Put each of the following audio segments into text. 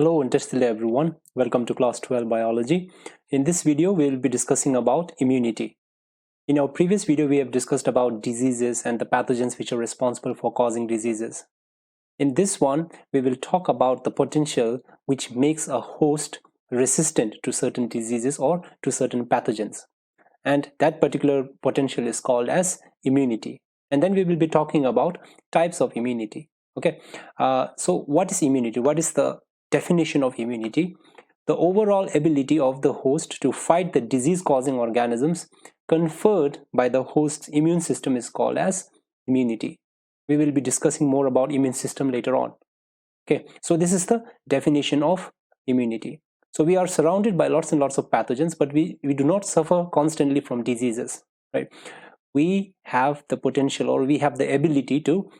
Hello and hello everyone. Welcome to class 12 biology. In this video, we will be discussing about immunity. In our previous video, we have discussed about diseases and the pathogens which are responsible for causing diseases. In this one, we will talk about the potential which makes a host resistant to certain diseases or to certain pathogens. And that particular potential is called as immunity. And then we will be talking about types of immunity. Okay, so what is immunity? What is the definition of immunity? The overall ability of the host to fight the disease-causing organisms conferred by the host's immune system is called as immunity. We will be discussing more about immune system later on. Okay, so this is the definition of immunity. So we are surrounded by lots and lots of pathogens, but we do not suffer constantly from diseases, right? We have the potential, or we have the ability to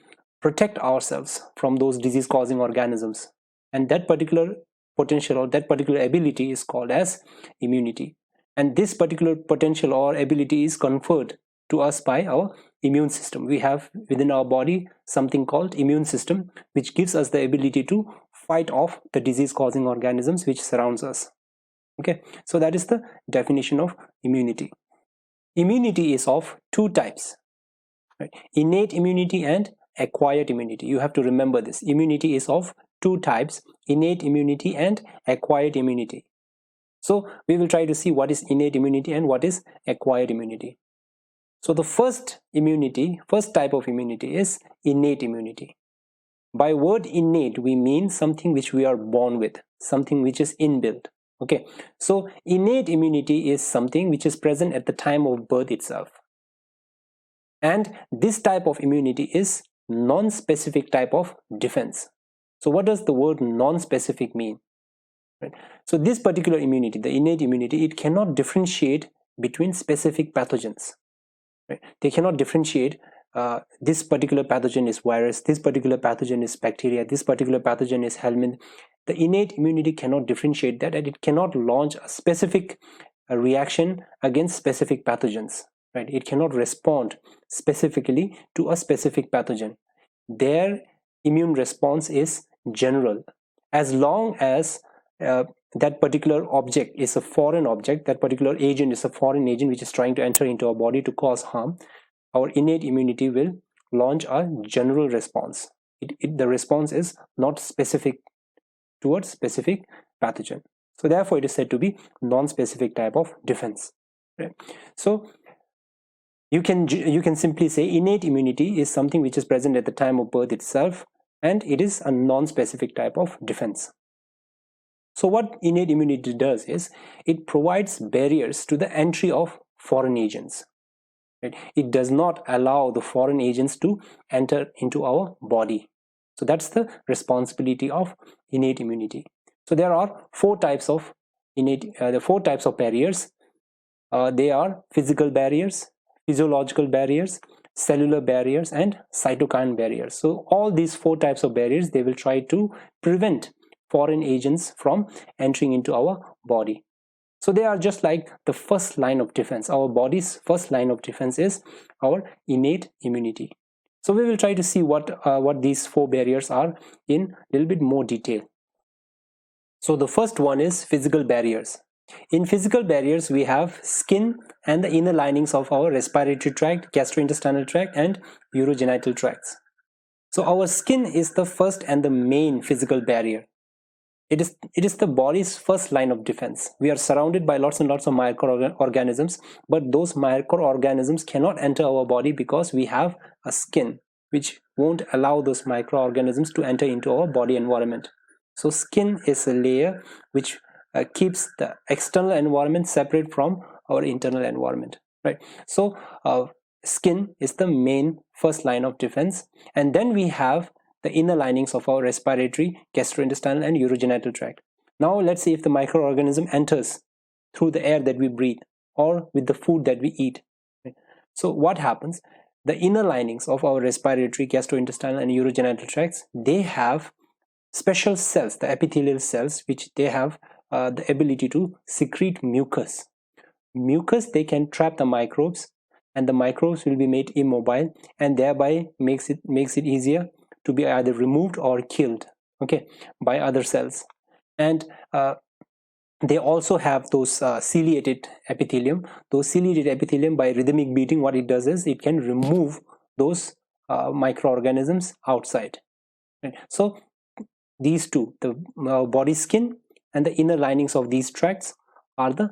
protect ourselves from those disease-causing organisms. And that particular potential or that particular ability is called as immunity. And this particular potential or ability is conferred to us by our immune system. We have within our body something called immune system, which gives us the ability to fight off the disease-causing organisms which surrounds us. Okay, so that is the definition of immunity. Immunity is of two types, right? Innate immunity and acquired immunity. You have to remember this. Immunity is of two types: innate immunity and acquired immunity. So we will try to see what is innate immunity and what is acquired immunity. So the first type of immunity is innate immunity. By word innate, we mean something which we are born with, something which is inbuilt. Okay, so innate immunity is something which is present at the time of birth itself. And this type of immunity is non-specific type of defense. So what does the word non-specific mean? Right. So this particular immunity, the innate immunity, it cannot differentiate between specific pathogens. Right. They cannot differentiate this particular pathogen is virus, this particular pathogen is bacteria, this particular pathogen is helminth. The innate immunity cannot differentiate that, and it cannot launch a specific reaction against specific pathogens. Right. It cannot respond specifically to a specific pathogen. Their immune response is general. As long as that particular object is a foreign object, that particular agent is a foreign agent which is trying to enter into our body to cause harm, our innate immunity will launch a general response. The response is not specific towards specific pathogen. So therefore it is said to be non-specific type of defense. Right? So you can simply say innate immunity is something which is present at the time of birth itself, and it is a non-specific type of defense. So what innate immunity does is it provides barriers to the entry of foreign agents. Right? It does not allow the foreign agents to enter into our body. So that's the responsibility of innate immunity. So there are four types of barriers. They are physical barriers, physiological barriers, cellular barriers, and cytokine barriers. So all these four types of barriers, they will try to prevent foreign agents from entering into our body. So they are just like the first line of defense. Our body's first line of defense is our innate immunity. So we will try to see what these four barriers are in a little bit more detail. So the first one is physical barriers. In physical barriers, we have skin and the inner linings of our respiratory tract, gastrointestinal tract, and urogenital tracts. So our skin is the first and the main physical barrier. It is the body's first line of defense. We are surrounded by lots and lots of microorganisms, but those microorganisms cannot enter our body because we have a skin which won't allow those microorganisms to enter into our body environment. So skin is a layer which keeps the external environment separate from our internal environment, right? So skin is the main first line of defense, and then we have the inner linings of our respiratory, gastrointestinal, and urogenital tract. Now let's see if the microorganism enters through the air that we breathe or with the food that we eat. So what happens? The inner linings of our respiratory, gastrointestinal, and urogenital tracts, they have special cells, the epithelial cells, which they have the ability to secrete mucus. Mucus, they can trap the microbes, and the microbes will be made immobile, and thereby makes it easier to be either removed or killed, okay, by other cells. And they also have those ciliated epithelium. Those ciliated epithelium, by rhythmic beating, what it does is it can remove those microorganisms outside. Right? So these two, the body skin and the inner linings of these tracts, are the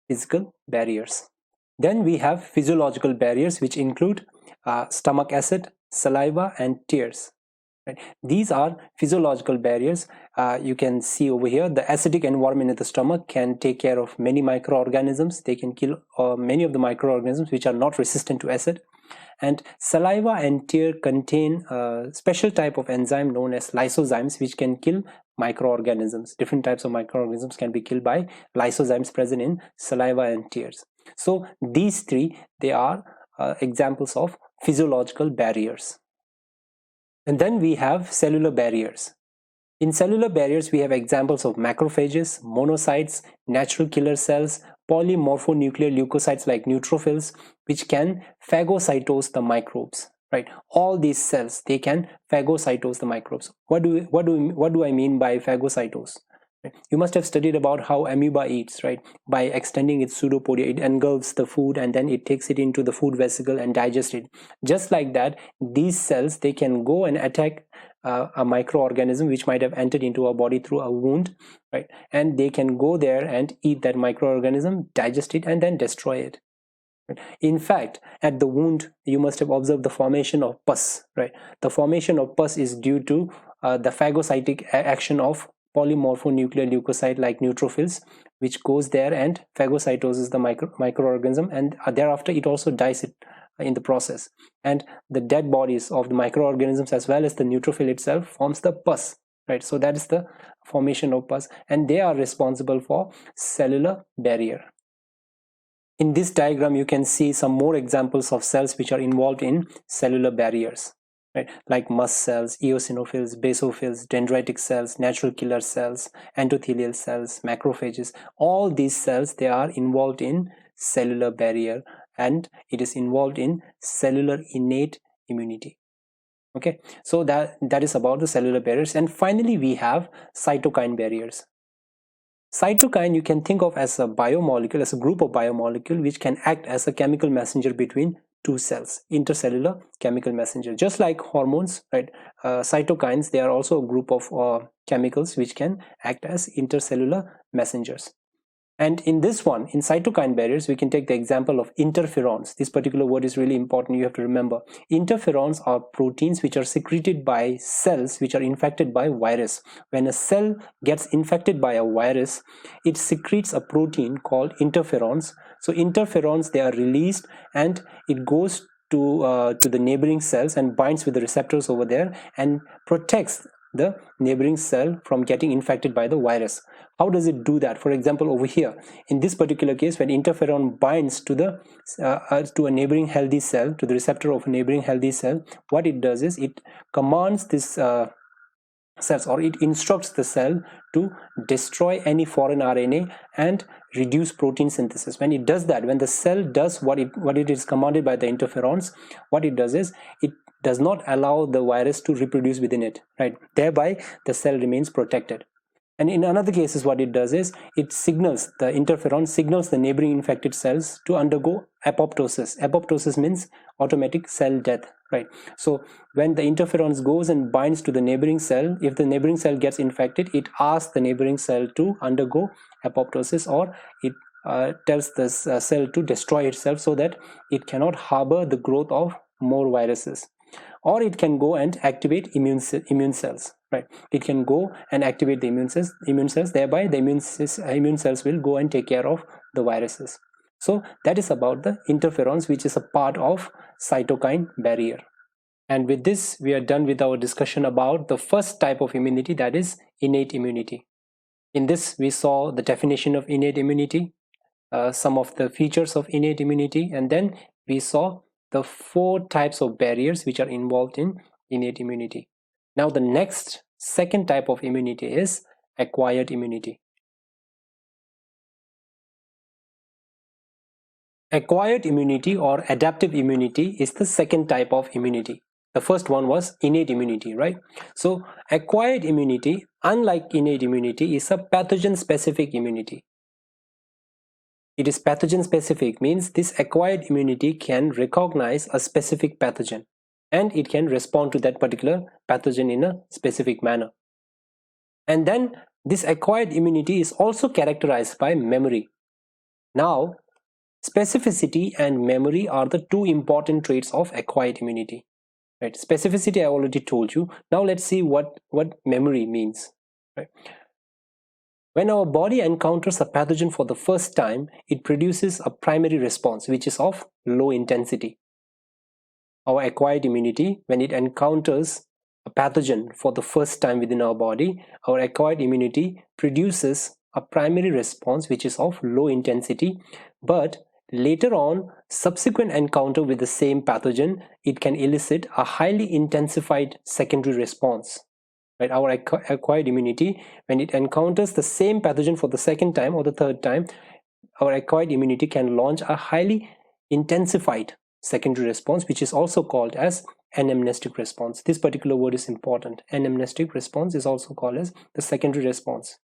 physical barriers. Then we have physiological barriers, which include stomach acid, saliva, and tears. Right? These are physiological barriers. You can see over here the acidic environment in the stomach can take care of many microorganisms. They can kill many of the microorganisms which are not resistant to acid. And saliva and tear contain a special type of enzyme known as lysozymes, which can kill microorganisms. Different types of microorganisms can be killed by lysozymes present in saliva and tears. So these three, they are examples of physiological barriers. And then we have cellular barriers. In cellular barriers, we have examples of macrophages, monocytes, natural killer cells, polymorphonuclear leukocytes like neutrophils, which can phagocytose the microbes. Right? All these cells, they can phagocytose the microbes. What do I mean by phagocytose? You must have studied about how amoeba eats, right? By extending its pseudopodia, it engulfs the food and then it takes it into the food vesicle and digests it. Just like that, these cells, they can go and attack a microorganism which might have entered into our body through a wound, right? And they can go there and eat that microorganism, digest it, and then destroy it. In fact, at the wound, you must have observed the formation of pus, right? The formation of pus is due to the phagocytic action of polymorphonuclear leukocyte like neutrophils, which goes there and phagocytoses the microorganism, and thereafter it also dies it in the process. And the dead bodies of the microorganisms as well as the neutrophil itself forms the pus, right? So that is the formation of pus, and they are responsible for cellular barrier. In this diagram, you can see some more examples of cells which are involved in cellular barriers, right? Like mast cells, eosinophils, basophils, dendritic cells, natural killer cells, endothelial cells, macrophages. All these cells, they are involved in cellular barrier, and it is involved in cellular innate immunity. Okay, so that is about the cellular barriers. And finally, we have cytokine barriers. Cytokine you can think of as a biomolecule, as a group of biomolecule which can act as a chemical messenger between two cells, intercellular chemical messenger. Just like hormones, right? Cytokines, they are also a group of chemicals which can act as intercellular messengers. And in this one, in cytokine barriers, we can take the example of interferons. This particular word is really important. You have to remember. Interferons are proteins which are secreted by cells which are infected by virus. When a cell gets infected by a virus, it secretes a protein called interferons. So interferons, they are released and it goes to the neighboring cells and binds with the receptors over there and protects the neighboring cell from getting infected by the virus. How does it do that? For example, over here, in this particular case, when interferon binds to the to a neighboring healthy cell, to the receptor of a neighboring healthy cell, what it does is it commands this cells, or it instructs the cell to destroy any foreign RNA and reduce protein synthesis. When it does that, when the cell does what it is commanded by the interferons, what it does is it does not allow the virus to reproduce within it, right? Thereby, the cell remains protected. And in another cases, what it does is it signals, the interferon signals the neighboring infected cells to undergo apoptosis. Apoptosis means automatic cell death, right? So when the interferons goes and binds to the neighboring cell, if the neighboring cell gets infected, it asks the neighboring cell to undergo apoptosis, or it tells the cell to destroy itself so that it cannot harbor the growth of more viruses. Or it can go and activate immune cells, right? It can go and activate the immune cells, thereby the immune cells will go and take care of the viruses. So that is about the interferons, which is a part of cytokine barrier. And with this, we are done with our discussion about the first type of immunity, that is innate immunity. In this, we saw the definition of innate immunity, some of the features of innate immunity, and then we saw the 4 types of barriers which are involved in innate immunity. Now the next, second type of immunity is acquired immunity. Acquired immunity or adaptive immunity is the second type of immunity. The first one was innate immunity, right? So acquired immunity, unlike innate immunity, is a pathogen-specific immunity. It is pathogen-specific, means this acquired immunity can recognize a specific pathogen and it can respond to that particular pathogen in a specific manner. And then this acquired immunity is also characterized by memory. Now, specificity and memory are the two important traits of acquired immunity. Right? Specificity I already told you. Now let's see what memory means. Right? When our body encounters a pathogen for the first time, it produces a primary response which is of low intensity. Our acquired immunity, when it encounters a pathogen for the first time within our body, our acquired immunity produces a primary response which is of low intensity, but later on, subsequent encounter with the same pathogen, it can elicit a highly intensified secondary response. Right? Our acquired immunity, when it encounters the same pathogen for the second time or the third time, our acquired immunity can launch a highly intensified secondary response, which is also called as anamnestic response. This particular word is important. Anamnestic response is also called as the secondary response.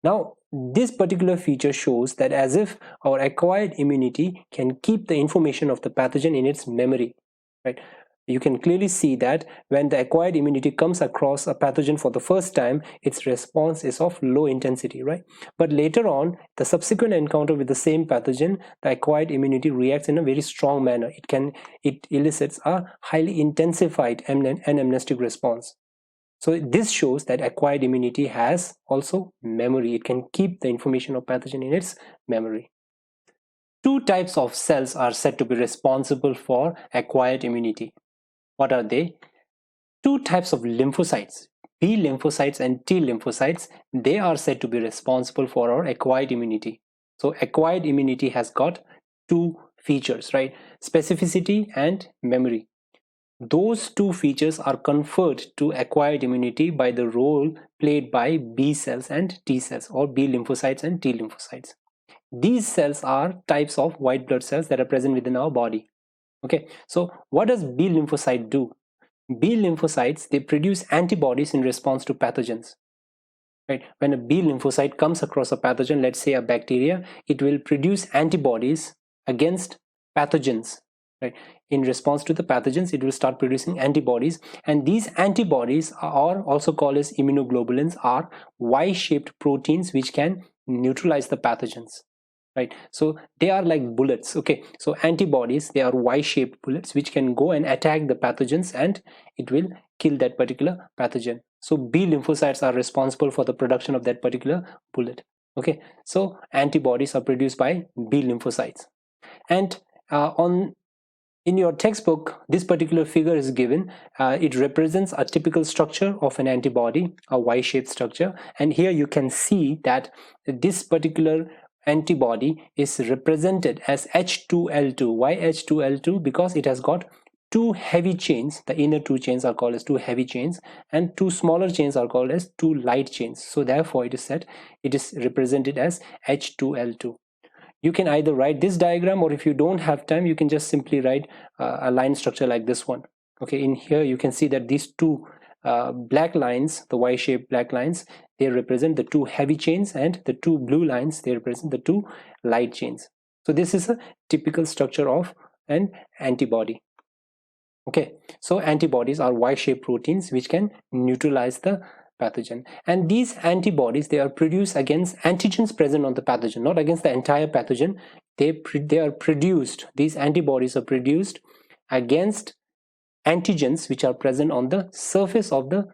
Now, this particular feature shows that as if our acquired immunity can keep the information of the pathogen in its memory, right? You can clearly see that when the acquired immunity comes across a pathogen for the first time, its response is of low intensity, right? But later on, the subsequent encounter with the same pathogen, the acquired immunity reacts in a very strong manner. It elicits a highly intensified anamnestic response. So this shows that acquired immunity has also memory. It can keep the information of pathogen in its memory. Two types of cells are said to be responsible for acquired immunity. What are they? Two types of lymphocytes, B lymphocytes and T lymphocytes, they are said to be responsible for our acquired immunity. So acquired immunity has got two features, right? Specificity and memory. Those two features are conferred to acquired immunity by the role played by B cells and T cells, or B lymphocytes and T lymphocytes. These cells are types of white blood cells that are present within our body. Okay, so what does B lymphocyte do? B lymphocytes, they produce antibodies in response to pathogens. Right? When a B lymphocyte comes across a pathogen, let's say a bacteria, it will produce antibodies against pathogens. Right? In response to the pathogens, it will start producing antibodies, and these antibodies are also called as immunoglobulins, are Y-shaped proteins which can neutralize the pathogens. Right, so they are like bullets. Okay, so antibodies, they are Y-shaped bullets which can go and attack the pathogens and it will kill that particular pathogen. So B lymphocytes are responsible for the production of that particular bullet. Okay, so antibodies are produced by B lymphocytes. And in your textbook, this particular figure is given. It represents a typical structure of an antibody, a Y-shaped structure, and here you can see that this particular antibody is represented as H2L2. Why H2L2? Because it has got two heavy chains. The inner two chains are called as two heavy chains, and two smaller chains are called as two light chains. So therefore it is said it is represented as H2L2. You can either write this diagram, or if you don't have time, you can just simply write a line structure like this one. Okay, in here you can see that these two black lines, the Y-shaped black lines, they represent the two heavy chains, and the two blue lines, they represent the two light chains. So this is a typical structure of an antibody. Okay, so antibodies are Y-shaped proteins which can neutralize the pathogen, and these antibodies, they are produced against antigens present on the pathogen, not against the entire pathogen. They are produced, these antibodies are produced against antigens which are present on the surface of the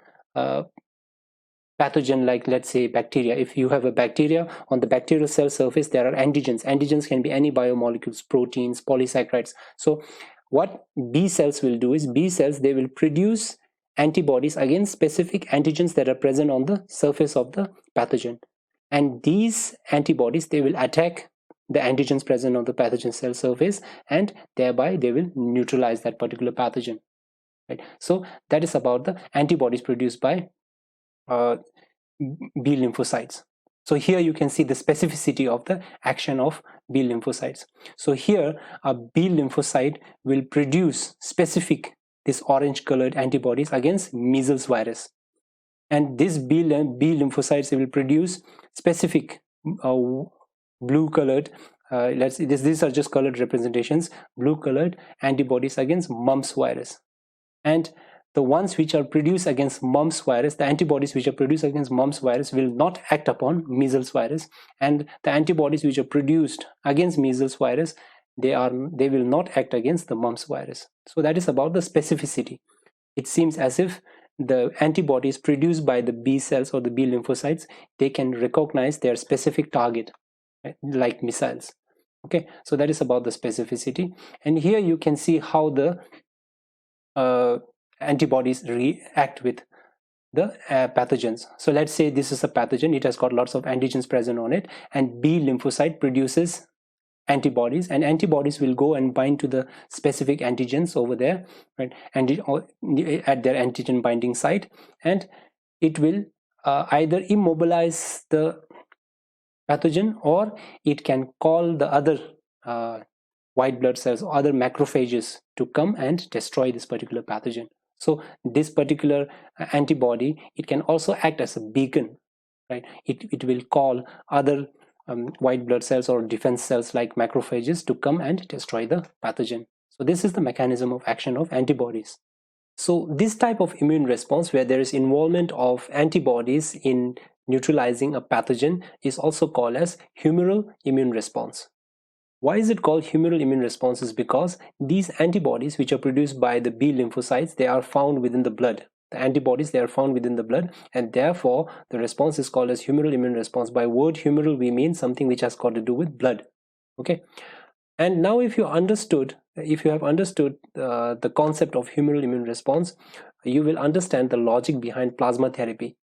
pathogen, like let's say bacteria. If you have a bacteria, on the bacterial cell surface there are antigens. Antigens can be any biomolecules, proteins, polysaccharides. So what B cells will do is, B cells, they will produce antibodies against specific antigens that are present on the surface of the pathogen, and these antibodies, they will attack the antigens present on the pathogen cell surface, and thereby they will neutralize that particular pathogen. Right? So that is about the antibodies produced by B lymphocytes. So here you can see the specificity of the action of B lymphocytes. So here a B lymphocyte will produce specific this orange colored antibodies against measles virus. And this B lymphocytes will produce specific blue colored, these are just colored representations, blue colored antibodies against mumps virus. And the ones which are produced against mumps virus, the antibodies which are produced against mumps virus will not act upon measles virus, and the antibodies which are produced against measles virus, they will not act against the mumps virus. So that is about the specificity. It seems as if the antibodies produced by the B cells or the B lymphocytes, they can recognize their specific target, right? Like missiles. Okay, so that is about the specificity. And here you can see how the antibodies react with the pathogens. So let's say this is a pathogen, it has got lots of antigens present on it, and B lymphocyte produces antibodies, and antibodies will go and bind to the specific antigens over there, right, and at their antigen binding site, and it will either immobilize the pathogen, or it can call the other white blood cells or other macrophages to come and destroy this particular pathogen. So this particular antibody, it can also act as a beacon, right? It will call other white blood cells or defense cells like macrophages to come and destroy the pathogen. So this is the mechanism of action of antibodies. So this type of immune response, where there is involvement of antibodies in neutralizing a pathogen, is also called as humoral immune response. Why is it called humoral immune response? Is because these antibodies which are produced by the B lymphocytes, they are found within the blood. The antibodies, they are found within the blood, and therefore the response is called as humoral immune response. By word humoral, we mean something which has got to do with blood. Okay, and now if you have understood the concept of humoral immune response, you will understand the logic behind plasma therapy,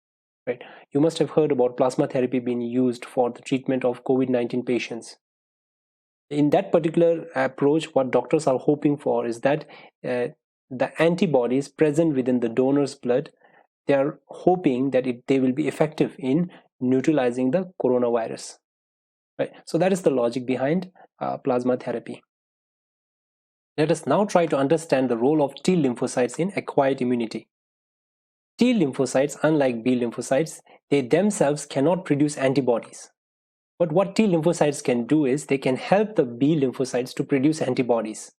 right? You must have heard about plasma therapy being used for the treatment of COVID-19 patients. In that particular approach, what doctors are hoping for is that the antibodies present within the donor's blood, they are hoping that they will be effective in neutralizing the coronavirus, right? So that is the logic behind plasma therapy. Let us now try to understand the role of T lymphocytes in acquired immunity. T lymphocytes, unlike B lymphocytes, they themselves cannot produce antibodies. But what T lymphocytes can do is they can help the B lymphocytes to produce antibodies,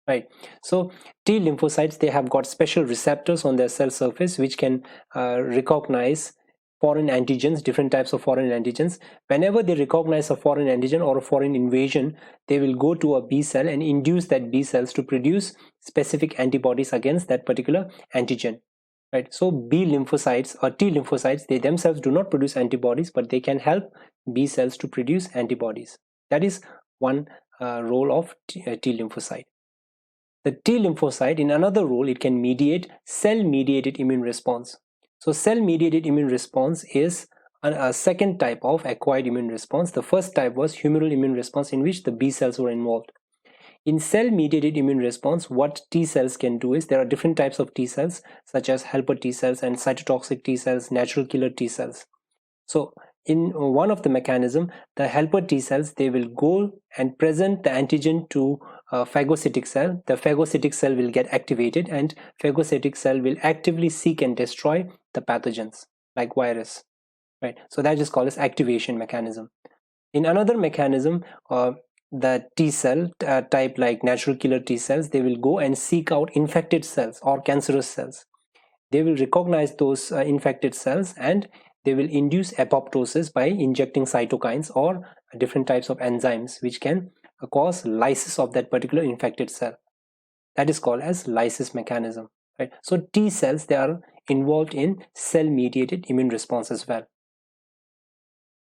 right? So T lymphocytes, they have got special receptors on their cell surface which can recognize foreign antigens, different types of foreign antigens. Whenever they recognize a foreign antigen or a foreign invasion, they will go to a B cell and induce that B cells to produce specific antibodies against that particular antigen. Right, so B lymphocytes or T lymphocytes, they themselves do not produce antibodies, but they can help B cells to produce antibodies. That is one role of T lymphocyte. The T lymphocyte, in another role, it can mediate cell-mediated immune response. So cell-mediated immune response is a second type of acquired immune response. The first type was humoral immune response, in which the B cells were involved. In cell-mediated immune response, what T cells can do is there are different types of T cells, such as helper T cells and cytotoxic T cells, natural killer T cells. So in one of the mechanism, the helper T cells, they will go and present the antigen to a phagocytic cell. The phagocytic cell will get activated, and phagocytic cell will actively seek and destroy the pathogens like virus, right? So that is called as activation mechanism. In another mechanism, the T cell type like natural killer T cells, they will go and seek out infected cells or cancerous cells. They will recognize those infected cells, and they will induce apoptosis by injecting cytokines or different types of enzymes which can cause lysis of that particular infected cell. That is called as lysis mechanism, right? So T cells, they are involved in cell-mediated immune response as well.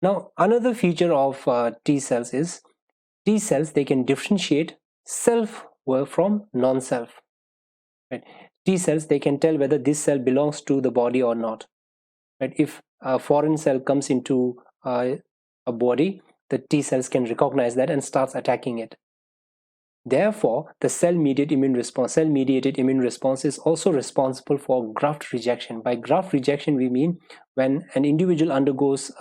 Now another feature of T cells is T cells, they can differentiate self from non-self, right? T cells, they can tell whether this cell belongs to the body or not, right? If a foreign cell comes into a body, the T cells can recognize that and starts attacking it. Therefore, the cell-mediated immune response is also responsible for graft rejection. By graft rejection, we mean when an individual undergoes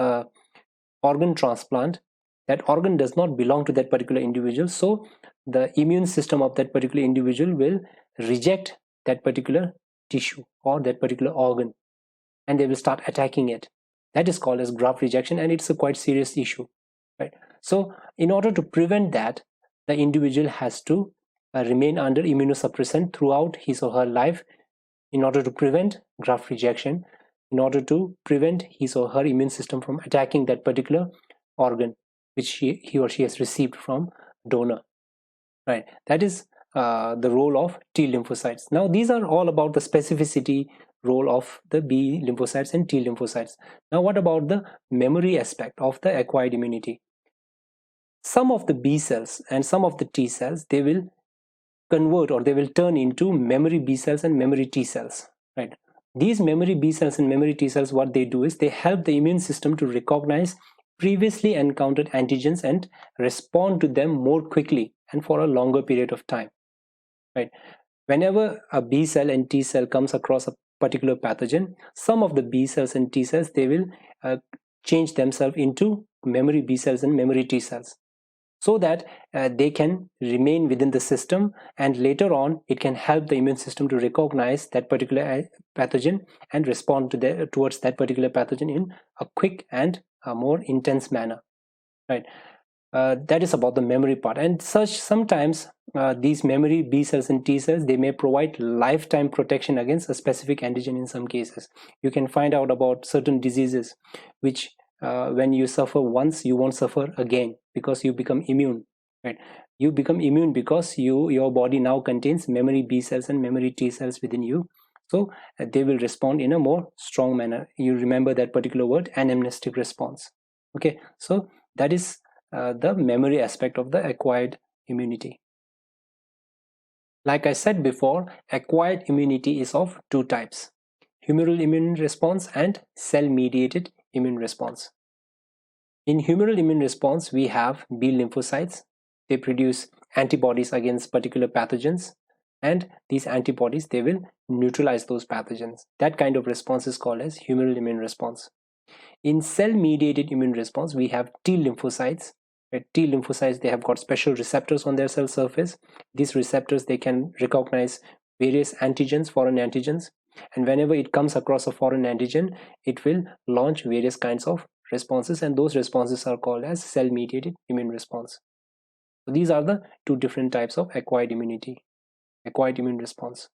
organ transplant, that organ does not belong to that particular individual, so the immune system of that particular individual will reject that particular tissue or that particular organ, and they will start attacking it. That is called as graft rejection, and it's a quite serious issue, right? So in order to prevent that, the individual has to remain under immunosuppressant throughout his or her life in order to prevent graft rejection, in order to prevent his or her immune system from attacking that particular organ which he or she has received from donor, right? That is the role of T lymphocytes. Now these are all about the specificity role of the B lymphocytes and T lymphocytes. Now what about the memory aspect of the acquired immunity? Some of the B cells and some of the T cells, they will convert or they will turn into memory B cells and memory T cells, right? These memory B cells and memory T cells, what they do is they help the immune system to recognize previously encountered antigens and respond to them more quickly and for a longer period of time, right? Whenever a B cell and T cell comes across a particular pathogen, some of the B cells and T cells, they will change themselves into memory B cells and memory T cells, so that they can remain within the system, and later on it can help the immune system to recognize that particular pathogen and respond to towards that particular pathogen in a quick and a more intense manner, right? That is about the memory part. And sometimes these memory B cells and T cells, they may provide lifetime protection against a specific antigen. In some cases you can find out about certain diseases which when you suffer once, you won't suffer again because you become immune, right? You become immune because your body now contains memory B cells and memory T cells within you, so they will respond in a more strong manner. You remember that particular word, anamnestic response. Okay, so that is the memory aspect of the acquired immunity. Like I said before, acquired immunity is of two types: humoral immune response and cell-mediated immune response. In humoral immune response, we have B lymphocytes. They produce antibodies against particular pathogens, and these antibodies, they will neutralize those pathogens. That kind of response is called as humoral immune response. In cell-mediated immune response, we have T lymphocytes. T lymphocytes, they have got special receptors on their cell surface. These receptors, they can recognize various antigens, foreign antigens, and whenever it comes across a foreign antigen, it will launch various kinds of responses, and those responses are called as cell-mediated immune response. So these are the two different types of acquired immunity, acquired immune response.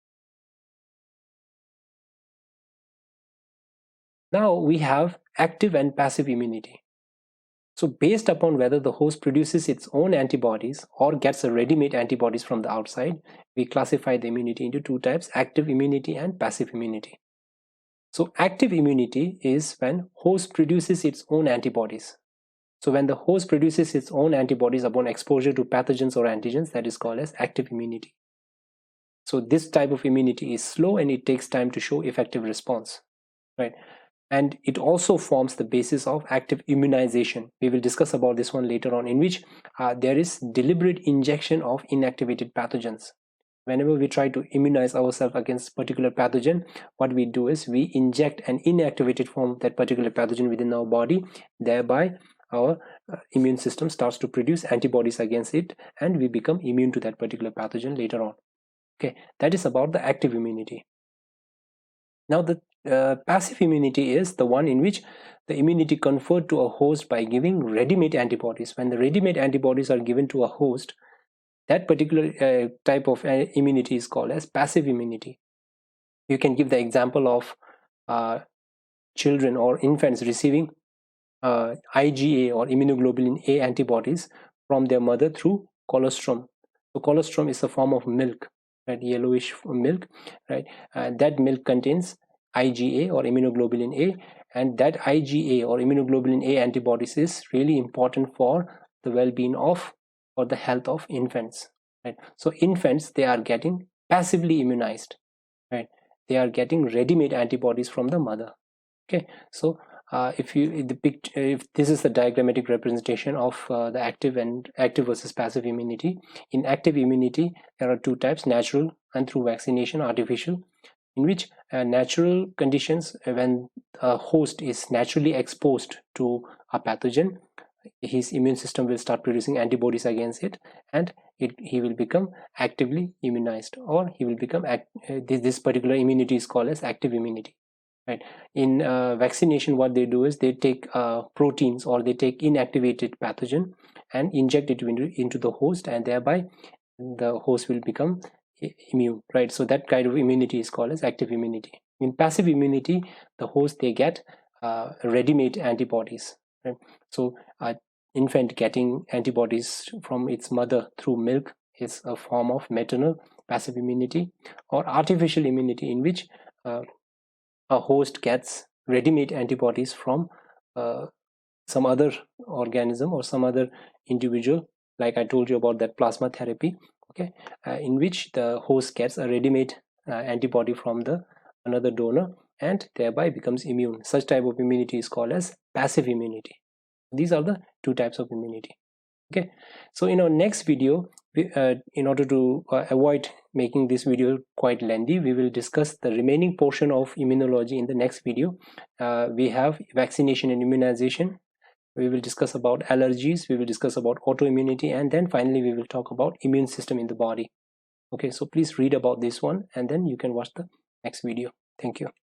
Now we have active and passive immunity. So based upon whether the host produces its own antibodies or gets a ready-made antibodies from the outside, we classify the immunity into two types: active immunity and passive immunity. So active immunity is when host produces its own antibodies. So when the host produces its own antibodies upon exposure to pathogens or antigens, that is called as active immunity. So this type of immunity is slow and it takes time to show effective response, right? And it also forms the basis of active immunization. We will discuss about this one later on, in which there is deliberate injection of inactivated pathogens. Whenever we try to immunize ourselves against particular pathogen, what we do is we inject an inactivated form of that particular pathogen within our body. Thereby our immune system starts to produce antibodies against it, and we become immune to that particular pathogen later on. Okay, that is about the active immunity. Now the passive immunity is the one in which the immunity conferred to a host by giving ready-made antibodies. When the ready-made antibodies are given to a host, that particular type of immunity is called as passive immunity. You can give the example of children or infants receiving IgA or immunoglobulin A antibodies from their mother through colostrum. So colostrum is a form of milk, right? Yellowish milk, right? And that milk contains IgA or immunoglobulin A, and that IgA or immunoglobulin A antibodies is really important for the well-being of or the health of infants, right? So infants, they are getting passively immunized, right? They are getting ready-made antibodies from the mother. Okay, so if this is the diagrammatic representation of the active versus passive immunity. In active immunity, there are two types: natural and through vaccination, artificial. In which natural conditions, when a host is naturally exposed to a pathogen, his immune system will start producing antibodies against it, and he will become actively immunized, or he will become this particular immunity is called as active immunity, right? In vaccination, what they do is they take proteins, or they take inactivated pathogen and inject it into the host, and thereby the host will become immune, right? So that kind of immunity is called as active immunity. In passive immunity, the host, they get ready-made antibodies, right? So infant getting antibodies from its mother through milk is a form of maternal passive immunity, or artificial immunity, in which a host gets ready-made antibodies from some other organism or some other individual, like I told you about that plasma therapy, okay, in which the host gets a ready-made antibody from the another donor and thereby becomes immune. Such type of immunity is called as passive immunity. These are the two types of immunity. Okay, so in our next video, in order to avoid making this video quite lengthy, we will discuss the remaining portion of immunology in the next video. We have vaccination and immunization. We will discuss about allergies, we will discuss about autoimmunity, and then finally we will talk about immune system in the body. Okay, so please read about this one, and then you can watch the next video. Thank you.